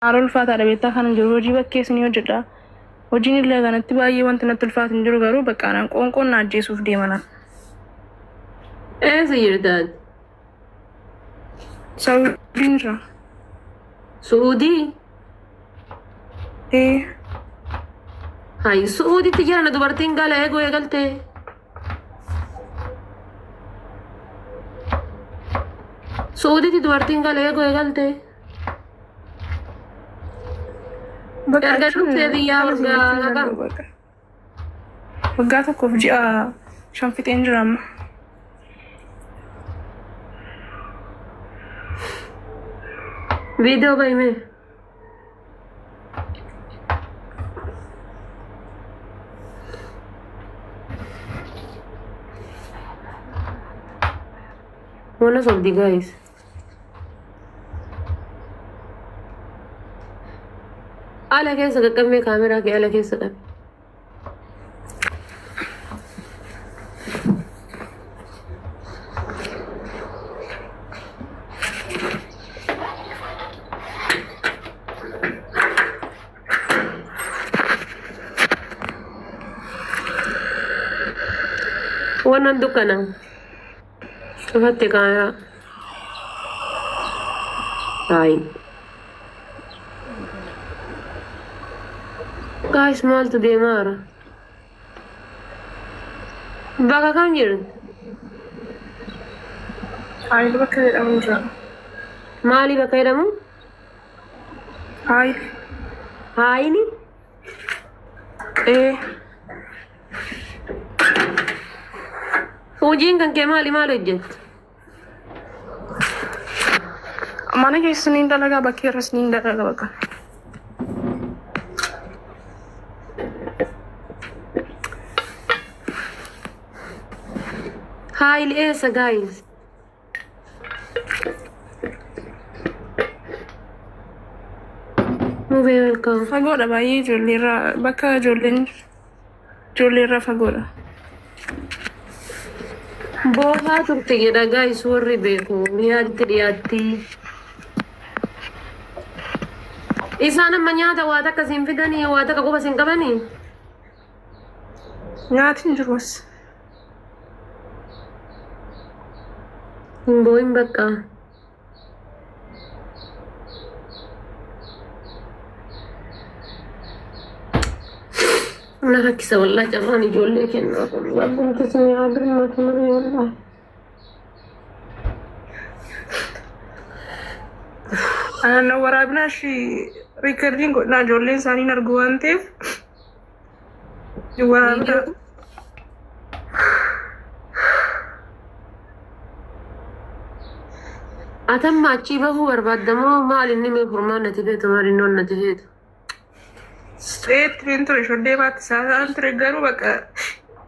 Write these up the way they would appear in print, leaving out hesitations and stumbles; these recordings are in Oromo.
Arul fata ada beta kan juru wajib kes ni wajiblah. Wajib ni lega nanti bayi wanti nanti fata juru garu bakaran kon naji suf dia mana. Seyirdan. Saudi. Saudi. Hai Saudi tijara na dubar tinggal ego egalte. Saudi ti dubar tinggal ego egalte. Erga tutte dia warga. Warga tokko ji'a shan fixeen jira amma. Video bay me. Mana soldi guys. Ala कैसे कर मैं कैमरा के ala कैसे कर वो नंदुका ना तो हत्ते camera I guys mal tu dia marah. Baka kam jiru? Hai baka ada manja. Mali baka ada mu? Hai. Hai ni? Ujin kan ke mali malu jet. Mana ke Senin dalaga baki Senin dalaga baka. Hi Elsa guys. Move welcome. Fagoda bayi jolira baka jolira fagoda. Boha turte geda guys warri beku miyatti diyatti. Isana manyata wata kasin fidani wata ka kuba sin qabani. Nyaatin jirwas. Boim baka. Nah kisah wallah jangan dijual kenna. Abang kesini abang macam mana wallah. Ana warabna shi recording ko na jolle sani narguante. Warabna. أتم أشيبه هو برباد دمو مال إني من فرمان نتفيت مال إنه نتفيت. Trinto shode bat sa antre garu baka.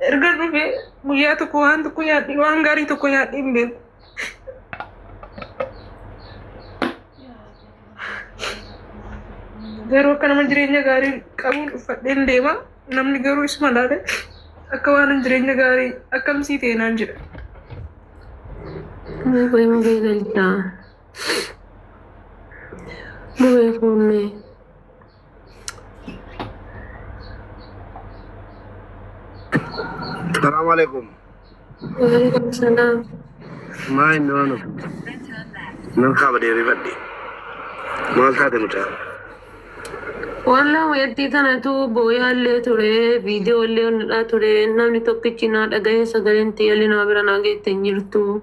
Ergaru be muya to ko han to ko ya wangari to ko ya imbe. Garu kan manjirenya gari kamu fadel dema namni garu ismalade. Akawan manjirenya gari akam si te nanjir. Boy galta. Boy phone. Assalamualaikum. Waalaikumsalam. Main mana? Nang kabar dari Badi. Mal tadi macam. Wallah wayatti tana tu boya le ture video le na ture namni tokkichina dagaye sagalenti yali na birana ge tenirtu.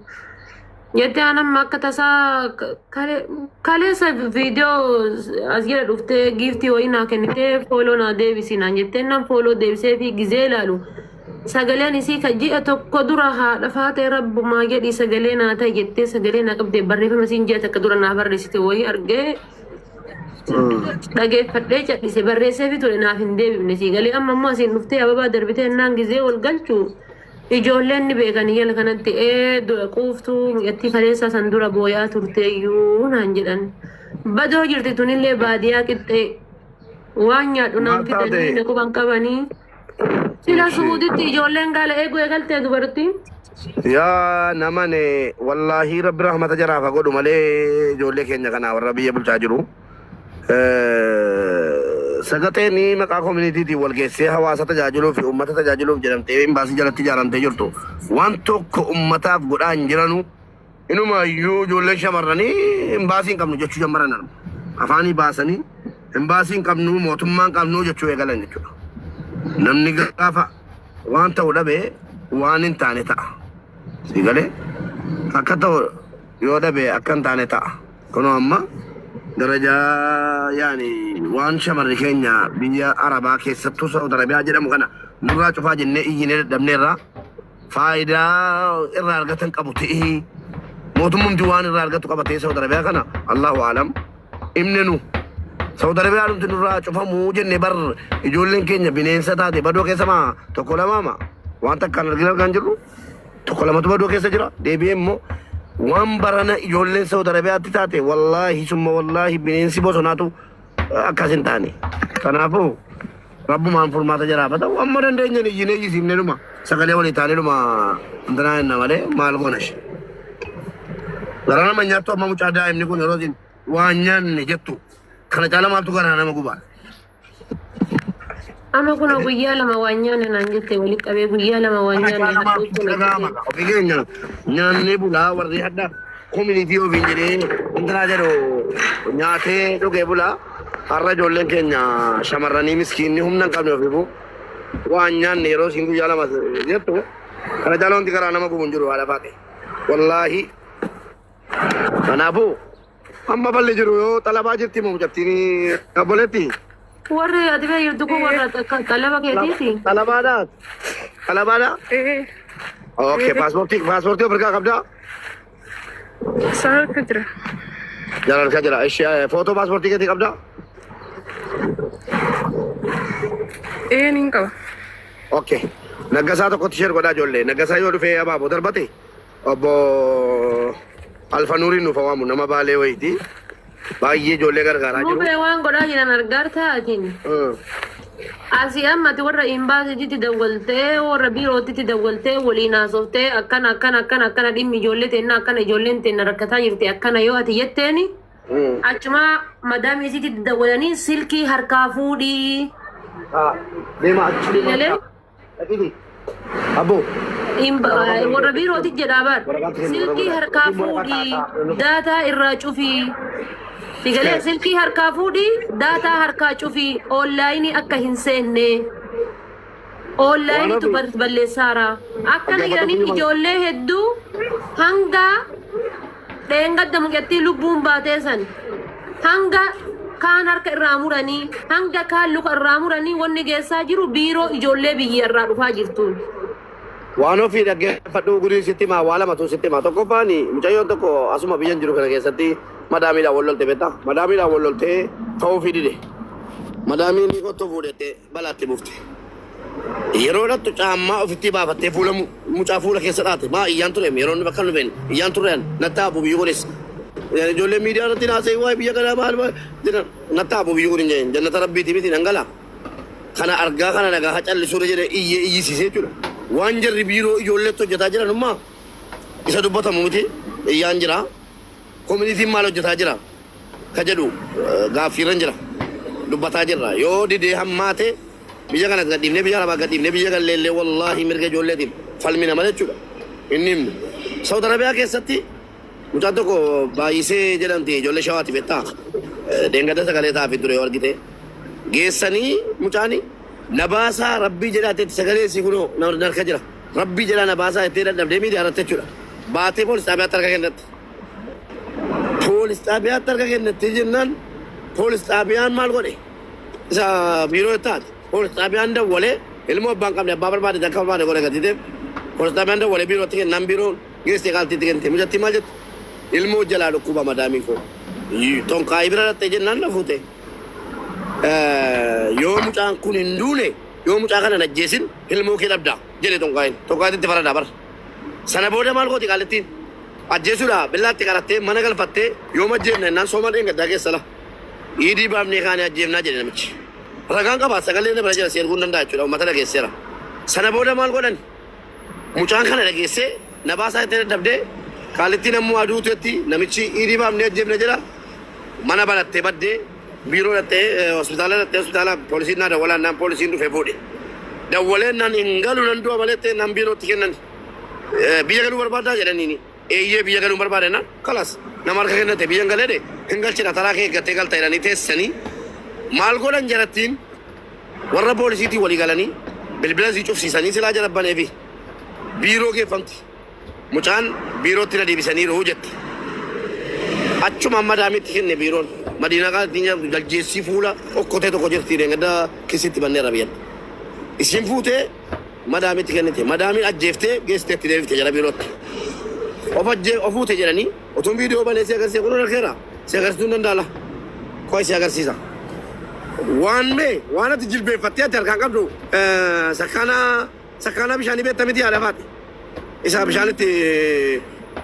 Yette anam makatasa kale sa video azgira dufte gifti wayna kenite follow na devisi na yette nam follow devise fi gizelalu. Sagaleni si kaji'a tokko dura haadha faate rabbu maa jedhi sagalena ta jette sagalena qabde barreeffama siin jeta ka dura na barreessite wayi arge dhageeffadhee cadhise barreessee fi ture naaf hin deebifne si galee amma ammoo asiin dhuftee ababaa darbitee naan gizee wal galchu ijoolleen ni beekanii yala kanatti quuftuu mi'attii kaleessa san dura booyaa turteeyyuu naan jedhan badoo jirti tunillee baadiyaa qixxee waan nyaadhu naan fidanii na quban qabanii sila suuditti ijoolleen gaala eeguu eegaltee dubartii. Yaa namane wallahi rabbi rahmata jaraaf godhu malee ijoollee keenya kana warra biyya bulchaa jiru سقطني مقا كوميونيتي دي والجيسي حواسة تجاجلو في أمة تجاجلو بجرم تيم باسي جلت تجارم تجرتو وانتو كأمة قرآن جرانو إنو ما يو جولي شمرني إمباسين كم نجتشو جمرنا أفاني باسني إمباسين كم نو موتمان كم نو جتشو يغلن جتشو نمني غافا وانتا ودبه وانين تاني تا سيغلي أكتو يودبه أكن تاني تا كنو أما درجة يعني وان شمر كينيا بيا عربا كيستو سعود عربيا جدا مكانا نرى شوفا جنة إيجيني دمنيرا فايدة إرارغة كبوتيه موتمم جوان إرارغة كبوتيه سعود عربيا كنا الله أعلم إمننو سعود عربيا نمت نرى شوفا موجن نبر يجولن كينيا بنين ستاتي بدو كيسما تقول ماما وانتا كان رجل كانجرو تقول ما تبدو كيسا جرا ديبيمو وان برانا يجولن سعود عربيا تتاتي والله ثم والله بنين سيبو سناتو أكاسين تاني كنافو رب ما انفرمات جرا بتا وامر دنجن يجيني يسيمني لما سكالي ولي تاني لما اندنا نمالي مالغونش غرانا من ياتو ما مچادا امني كون روزين وانيان نجتو كنا جالا مالتو غرانا مغوبال أما كنا قويا لما وانيان نانجت ولك أبي قويا لما وانيان ناني بولا وردي حدا كوميونيتي او فينجري اندنا جرو نياتي دوغي بولا harra ijoolleen keenya shamarranii miskiinni humna hin qabne ofiifu waan nyaanne yeroo siin guyyaa lama jettu kana jala wanti karaa nama gubu hin jiru haadha faate wallaahi kanaafuu amma balli jiru yoo talabaa jirti moo mucattiin obboleetti warri ati bee yurdu kun warra talaba keetiiti talabaadha okay paaspoortii ofirkaa qabdaa Saal kajra. jalan ka jira ishi foto paaspoortii keetii qabdaa Nin qaba. Okay. Nagasaa tokkotti share godhaa ijoollee. Nagasaa yoo dhufee abaaboo darbate obbo Alfanuuriin nuuf waamu nama baalee wayiiti. Baay'ee ijoollee gargaaraa jiru. Mubee waan godhaa jiran argaartaa atiin. Asii ammati warra imbaasiitti dawwaltee warra biirootti dawwaltee waliin haasoftee akkana dhimmi ijoollee teenna akkana ijoolleen teenna rakkataa jirti akkana yoo ati jetteeni. Achuma madaamiisitti dawwalanii silkii harkaa fuudhii. Deema achi Abo. Warra biirootti jedhaa bar. Silkii harkaa fuudhii daataa irraa cufii. Sigalee silkii harkaa fuudhii daataa harkaa cufii onlaayinii akka hin seenne. Onlaayiniitu balleessaara. Akkana jedhanii ijoollee hedduu hanga dheengadda mucattii lubbuun baatee san hanga kaan harka irraa muranii hanga kaan luka irraa muranii wanni geessaa jiru biiroo ijoollee biyya irraa dhufaa jirtuun. Waan ofii dhaggeeffadhu gurii sitti maa waa lamatu sitti maa tokko faani mucayyoon tokko asuma biyyan jiru kana keessatti madaamiidhaan wal lolte beektaa madaamiidhaan wal loltee ta'uu fi dide madaamiin qottoo fuudhette balaatti bufte yeroo dhattu caammaa ofitti baafattee fuula mucaa fuula keessa dhaate maa iyyaan ture yeroo inni bakka nufeen iyyaan tureen nattaabu biyyi kunis ijoollee miidiyaa irratti naasee waa'ee biyya kanaa maal nattaabu biyyi kun hin jannata rabbiiti miti dhangala kana argaa kana nagaa hacallisuudha jedhe iyyisiisee jechuudha waan jarri biiroo ijoolleetti hojjetaa jiran ummaa isa dubbatamu miti iyyaan jira koominitiin maal hojjetaa jira ka jedhu gaaffiirran jira dubbataa jirra yoo didee hammaate biyya kana gadhiifnee biyya alabaa gadhiifnee biyya galleellee wallaahi mirga ijoolleetiif falmina malee jechuudha inni himne Saudi Arabiyaa keessatti mucaan tokko baay'isee jedhamti ijoollee shawaati beektaa deengada sagalee taa'afi ture yoo argite geessanii mucaani nabaasaa rabbii jedhaateetti sagalee si kunoo narka jira rabbii jedhaa nabaasaa itti dadhabdee miidiyaa irratti jechuudha baatee poolis xaabiyaatti harka kennatti poolis xaabiyaatti harka kennatti jennaan poolis xaabiyaan maal godhe isa biiroo taate poolis xaabiyaan dawwalee ilmoo abbaan qabne abbaa barbaade akka barbaade godhe gatiteef poolis xaabiyaan dawwalee biirootti kennan biiroon geessee qaaltiitti kennite mucatti maal jette ilmoo jalaa dhukkuba madaamii koo tonkaayii bira dhatte jennaan na fuute yoo mucaan kun hin duune yoo mucaa kana najjeesin ilmoo kee dhabdaa jedhe tonkaayitti faradaa bara sana booda maal gooti qaalittiin ajjeesuudha billaatti qarattee mana galfattee yoo majjeefna innaan sooma dheengaddaa keessa la iidii baafnee kaanee ajjeefnaa jedhe namichi ragaan qabaa sagalee na bira jira si erguun danda'a jechuudha uummata dhageesseera sana booda maal godhan mucaan kana dhageessee nabaasaa itti dadhabdee qaalittiin ammoo aduuteetti namichi iidii baafnee ajjeefna jedha mana barattee baddee biiroo dhattee hospitaala poolisiin naa dawwalaan naan poolisiin dhufee fuudhe. Dawwaleen naan hin galu nan du'a malettee naan biirootti kennan. Biyya galuu barbaadaa jedhaniini. Eeyyee biyya galuu barbaade na kalas nama harka kennate biyyan galee de hin galchina taraa kee eeggattee galta jedhanii teessanii maal godhan jarattiin warra poolisiitii walii galanii bilbila sii cufsiisanii silaa jalabbaneefi biiroo geeffamti. Mucaan biirootti na deebisaniiru jetti. Achuma madaamitti kenne biiroon madiinaa qaattinya galjeessii fuula okkotee tokko jirti gadda kisitti banneerra biyyan. Isin fuutee madaamitti kennite madaamiin ajjeeftee geessiteetti deebifte jala biirootti. Ofuute jedhanii otuun viidiyoo banee si agarsiisa kun argeera si agarsiisuu danda'a koo si agarsiisa. Waan ati jilbeeffattee ati harkaan qabdu sakkaanaa bishaanii beektaa miti haadha faati. Isa bishaanitti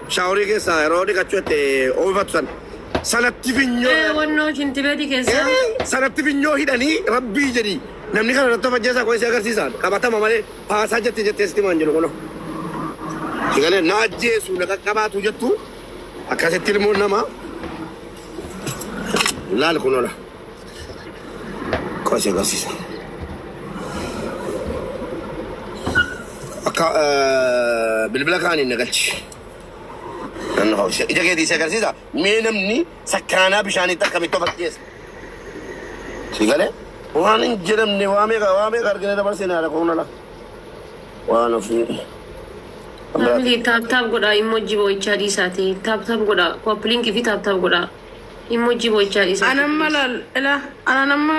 shaaworii keessa yeroo dhiqachuu itti oofatu san sanatti finyoo. Wannoo shintibeeti keessa. Sanatti finyoo hidhanii rabbii jedhi namni kana irratti of ajjeesaa koo si agarsiisan qabatama malee haasaa jettee sitti maan jedhu kunoo. Sigale na ajjeesu na qaqqabaatu jettu akkasitti ilmoon namaa laal kunola koo si agarsiisa. Akka bilbila kaaniin na galchi. Ija keetii si agarsiisa mee namni sakkaanaa bishaaniitti akkamitti of ajjeesa. Sigale waan hin jedhamne waa meeqa argine dabarsine haadha kunola waan ofii. Family tap goda emoji boicha di sati tap goda coupling fi tap goda emoji boicha di sati ana nama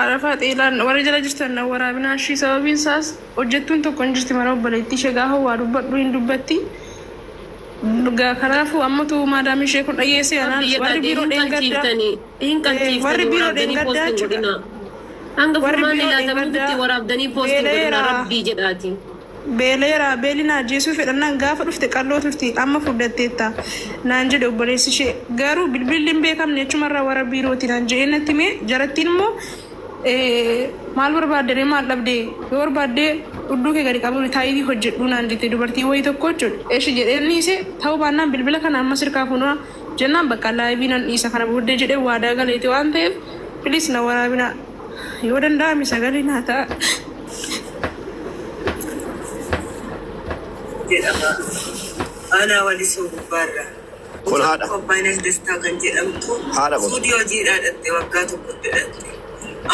arafat ilan wara jala jirtan wara bina shi sababin sas hojjettun tokko jirti mara obbaleetti shegaa hawaa dubbadhu hin dubbatti ga kanafu ammatu madami sheekun dhageesse anaan warri biiroo dheengaddaa warri biiroo dheengaddaa jechuudha hanga furmaanni laatamutti waraabdanii poostii godhina rabbii jedhaati. Beelera beelina jeesu fedhannan gaafa dhufte qalloo tufti amma fudhatteetta naan jedhe obboleessi ishee garuu bilbilli hin beekamne jechumarraa warra biirooti naan jedhee natti mee jarattiin immoo maal barbaadde maal dhabde yoo barbaadde dhudduu kee gadi qabu taayii hojjedhu naan jette dubartii wayii tokko jechuudha eeshi jedheenni isee ta'uu baannaan bilbila kana amma sirkaa funaa jennaan bakka laayibii nan dhiisa kana booddee jedhee waadaa galeete waan ta'eef bilis na waraabina yoo danda'ame sagalee naa ta'a. Ana wali barra. Kun haadha. Kobbaanas dastaa kan jedhamtu. Haadha kun. Stuudiyoo jiidhaa dhatte waggaa tokkotti dhatte.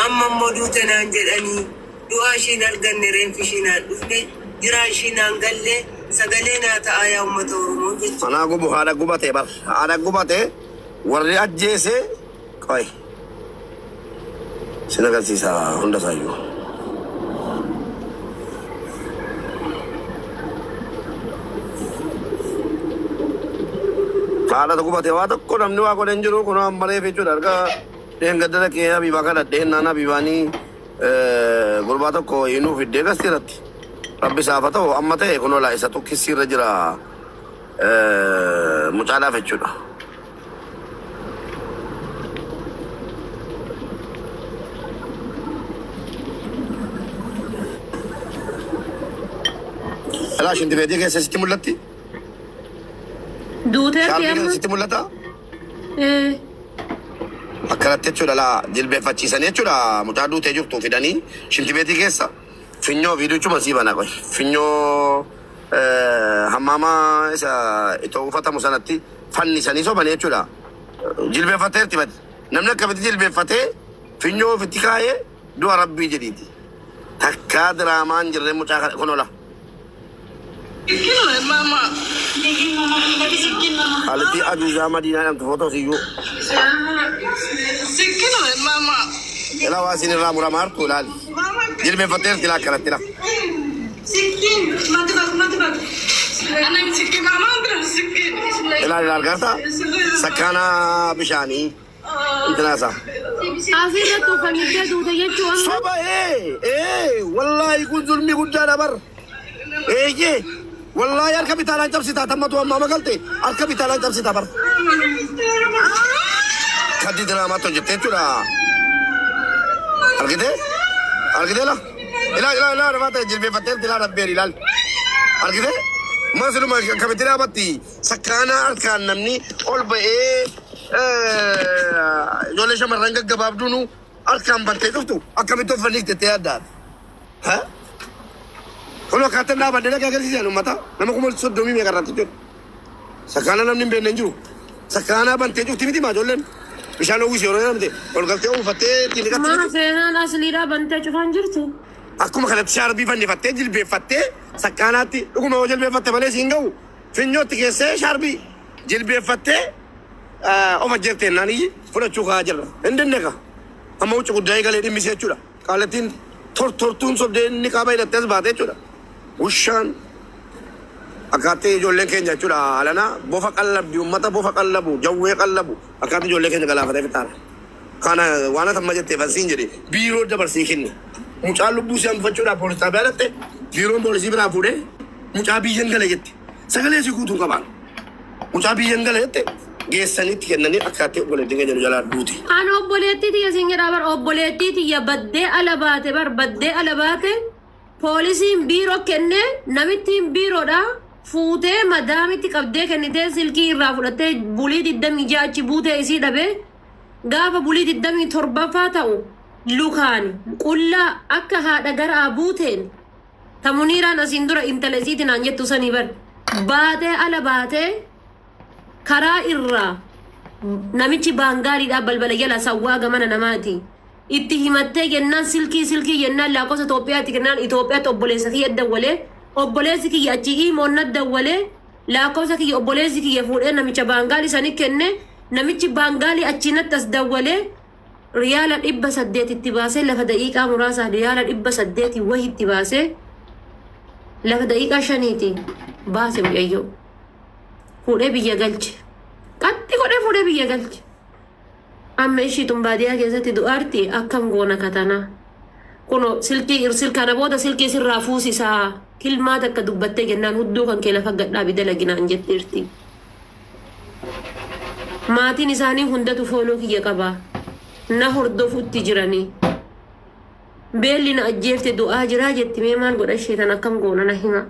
Amma immoo duute naan jedhanii du'aa ishiin arganne reenfi ishiin haan dhufne jiraa ishiin haan galle sagalee naa ta'aa yaa uummata Oromoo jechuudha. Anaa gubu haadha gubatee bar haadha gubatee warri ajjeese qoy sin agarsiisa hunda isaayyuu. Haala tokko batee waa tokko namni waa godhan jiru kun waan bareef jechuudha argaa dheengaddara kee habiibaa kana dheenaan habiibaanii gurbaa tokko inuu fiddee gasti irratti rabbi saafa ta'u amma ta'e kun olaa isa tokkissi irra jira mucaadhaaf jechuudha. Alaa shintibeetii keessa sitti mul'atti? Duuteerti amma. Sitti mul'ata? Akkanatti jechuudha laa jilbeeffachiisanii jechuudha mucaa duutee jirtu fidanii shintibeetii keessa finyoo viidiyochuma sii bana qoy finyoo hammaamaa isa itoo uffatamu sanatti fannisanii sobanii jechuudha jilbeeffateerti badi namni akkamitti jilbeeffatee finyoo ofitti kaa'ee du'a rabbii jedhiiti takkaa diraamaan jirree mucaa kun ola. Alati ajuza Madinah yang foto siyu. Ela wasin ramu ramar tu lali. Jadi memfatir tilak karat tilak. Ela lar karta. Sakana bishani. Internasa. Afira tu kami tu dia cuan. Soba wallahi kun zulmi kun jara bar. Ye. والله يا الكابيتال انت بسيطه تمتوا ما قلتي الكابيتال انت بسيطه بر كدي دراما تو جتيتورا ارغده لا ما تجربه فتر دلا ربي لال ارغده ما سلو ما كابيتال بتي سكانا اركان نمني اول باي ijoollee shamarran gaggabaabduunu harkaan bantee dhuftu akkamitti of fanniif tettee yaaddaati. Kun akkaataa dhaabannee dhagaa agarsiisan uummata nama kuma 30 meeqa irratti jiru. Sakkaana namni hin beekne hin jiru. Sakkaana bantee cufti miti maa ijoolleen. Bishaan uwwisi yeroo jedhamte ol galtee uwwifattee ittiin dhiqatti. Maa seenaan asliidhaa bantee cufaan jirtu. Akkuma kanatti shaarbii fannifattee jilbeeffattee sakkaanaatti dhuguma yoo jilbeeffatte malee siin ga'u finyootti keessee shaarbii jilbeeffattee of ajjeeftee naanii fudhachuu kaa jirra. Hindinne ka amma wucci guddaa galee dhimmisee jechuudha. Qaalattiin tortuun sobdee inni qaaba hidhattee as baatee jechuudha. Ushaan akkaataa ijoolleen keenya jechuudha alana bofa qallabdi uummata bofa qallabu jawwee qallabu akkaataa ijoollee keenya galaafatee fixaara. Kana waan amma jettee fansiin jedhe biiroo dabarsii kenni. Mucaa lubbuu isaan buufachuudhaaf poolis xaabiyaa dhatte biiroon poolisii biraa fuudhee mucaa biyyan gala jette sagalee si guutuu qabaan. Mucaa biyyan gala jette geessanitti kennanii akkaataa obboleettii keenya nu jalaa duuti. Ani obboleettii tiyya siin jedhaa bar obboleettii tiyya baddee ala baate bar baddee ala baate poolisiin biiroo kennee namittiin biiroodhaa fuutee madaamitti qabdee kennitee silkii irraa fudhattee bulii 26 achi buutee isii dhabee gaafa bulii 27 ta'u lukaan qullaa akka haadha garaa buuteen tamuniiraan asiin dura intala isiitiin aan jettu sanii bar baatee ala baatee karaa irraa namichi baangaaliidhaa balbala jala sawwaa gamana namaati. Itti himattee jennaan silkii jennaan lakkoofsa Itoophiyaatti kennaan Itoophiyaatti obboleessa kiyya dawwalee obboleessi kiyya achi himoonna dawwalee lakkoofsa kiyya obboleessi kiyya fuudhee namicha baangaalii sanii kenne namichi baangaalii achinatti as dawwalee riyaala 800 itti baasee lafa daqiiqaa muraasa riyaala 800 wahi itti baasee lafa daqiiqaa 5 baase mucayyoo fuudhee biyya galche qatti godhee fuudhee biyya galche. Amma ishii tumbaadiyaa keessatti du'aarti akkam goona katanaa. Kuno silkaana booda silkii sirraa fuusisaa kilmaata akka dubbattee jennaan hudduu kan kee lafa gadhaa bidalaginaan jettirti. Maatiin isaanii hundatu fooloo kiyya qabaa. Na hordofutti jiranii. Beelli na ajjeefte du'aa jiraa jetti mee maal godha isheetan akkam goona na hima.